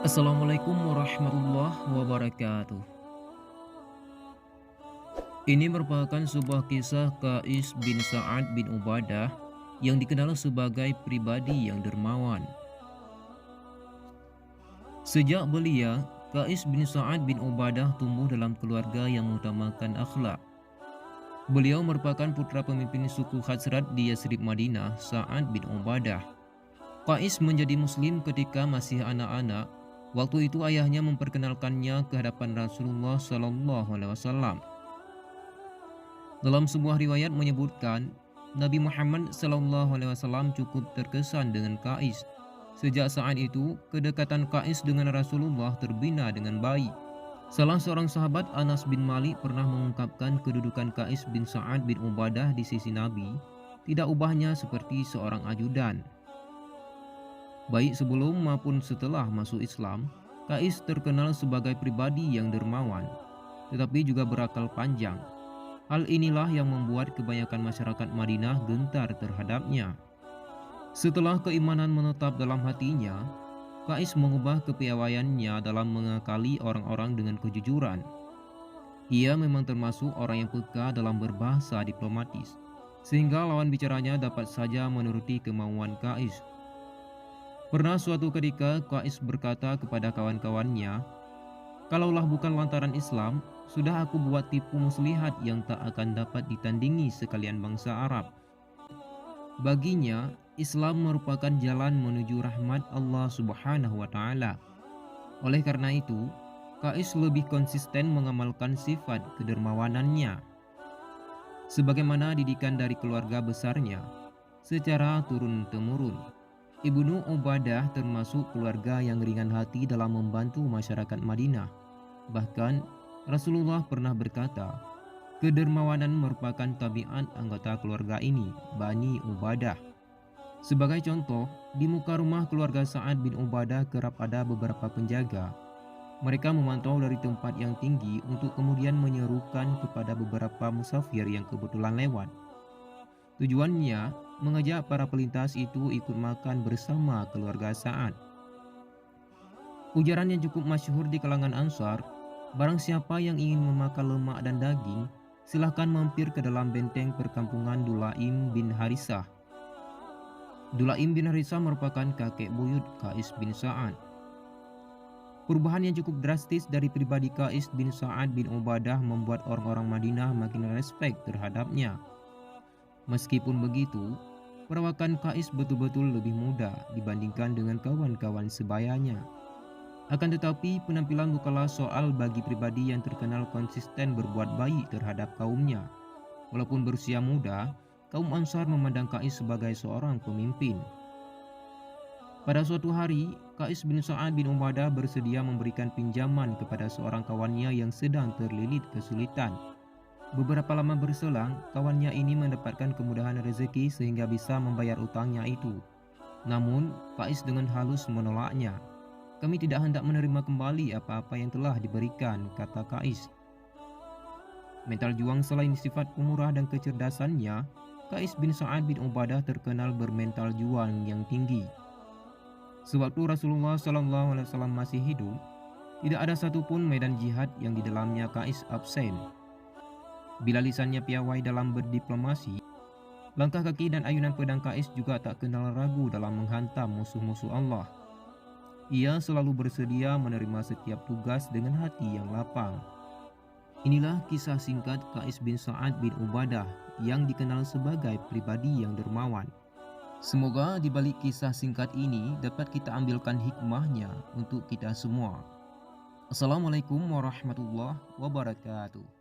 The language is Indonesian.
Assalamualaikum warahmatullahi wabarakatuh. Ini merupakan sebuah kisah Qais bin Sa'ad bin Ubadah yang dikenal sebagai pribadi yang dermawan. Sejak belia, Qais bin Sa'ad bin Ubadah tumbuh dalam keluarga yang mengutamakan akhlak. Beliau merupakan putra pemimpin suku Khazraj di Yasrib Madinah, Sa'ad bin Ubadah. Qais menjadi muslim ketika masih anak-anak. Waktu itu ayahnya memperkenalkannya ke hadapan Rasulullah SAW. Dalam sebuah riwayat menyebutkan, Nabi Muhammad SAW cukup terkesan dengan Qais. Sejak saat itu, kedekatan Qais dengan Rasulullah terbina dengan baik. Salah seorang sahabat, Anas bin Malik, pernah mengungkapkan kedudukan Qais bin Sa'ad bin Ubadah di sisi Nabi, tidak ubahnya seperti seorang ajudan. Baik sebelum maupun setelah masuk Islam, Qais terkenal sebagai pribadi yang dermawan, tetapi juga berakal panjang. Hal inilah yang membuat kebanyakan masyarakat Madinah gentar terhadapnya. Setelah keimanan menetap dalam hatinya, Qais mengubah kepiawaiannya dalam mengakali orang-orang dengan kejujuran. Ia memang termasuk orang yang peka dalam berbahasa diplomatis, sehingga lawan bicaranya dapat saja menuruti kemauan Qais. Pernah suatu ketika Qais berkata kepada kawan-kawannya, "Kalaulah bukan lantaran Islam, sudah aku buat tipu muslihat yang tak akan dapat ditandingi sekalian bangsa Arab." Baginya, Islam merupakan jalan menuju rahmat Allah Subhanahu wa Ta'ala. Oleh karena itu, Qais lebih konsisten mengamalkan sifat kedermawanannya, sebagaimana didikan dari keluarga besarnya secara turun-temurun. Ibnu Ubadah termasuk keluarga yang ringan hati dalam membantu masyarakat Madinah. Bahkan, Rasulullah pernah berkata, kedermawanan merupakan tabiat anggota keluarga ini, Bani Ubadah. Sebagai contoh, di muka rumah keluarga Sa'ad bin Ubadah kerap ada beberapa penjaga. Mereka memantau dari tempat yang tinggi untuk kemudian menyerukan kepada beberapa musafir yang kebetulan lewat. Tujuannya, mengajak para pelintas itu ikut makan bersama keluarga Sa'ad. Ujaran yang cukup masyhur di kalangan Ansar, barang siapa yang ingin memakan lemak dan daging, silahkan mampir ke dalam benteng perkampungan Dulaim bin Harisah. Dulaim bin Harisah merupakan kakek buyut Qais bin Sa'ad. Perubahan yang cukup drastis dari pribadi Qais bin Sa'ad bin Ubadah membuat orang-orang Madinah makin respek terhadapnya. Meskipun begitu, perawakan Qais betul-betul lebih mudah dibandingkan dengan kawan-kawan sebayanya. Akan tetapi, penampilan bukanlah soal bagi pribadi yang terkenal konsisten berbuat baik terhadap kaumnya. Walaupun berusia muda, kaum Ansar memandang Qais sebagai seorang pemimpin. Pada suatu hari, Qais bin Sa'ad bin Ubadah bersedia memberikan pinjaman kepada seorang kawannya yang sedang terlilit kesulitan. Beberapa lama berselang, kawannya ini mendapatkan kemudahan rezeki sehingga bisa membayar utangnya itu. Namun, Qais dengan halus menolaknya. "Kami tidak hendak menerima kembali apa-apa yang telah diberikan," kata Qais. Mental juang selain sifat pemurah dan kecerdasannya, Qais bin Sa'ad bin Ubadah terkenal bermental juang yang tinggi. Sewaktu Rasulullah SAW masih hidup, tidak ada satupun medan jihad yang di dalamnya Qais absen. Bila lisannya piawai dalam berdiplomasi, langkah kaki dan ayunan pedang Qais juga tak kenal ragu dalam menghantam musuh-musuh Allah. Ia selalu bersedia menerima setiap tugas dengan hati yang lapang. Inilah kisah singkat Qais bin Sa'ad bin Ubadah yang dikenal sebagai pribadi yang dermawan. Semoga di balik kisah singkat ini dapat kita ambilkan hikmahnya untuk kita semua. Assalamualaikum warahmatullahi wabarakatuh.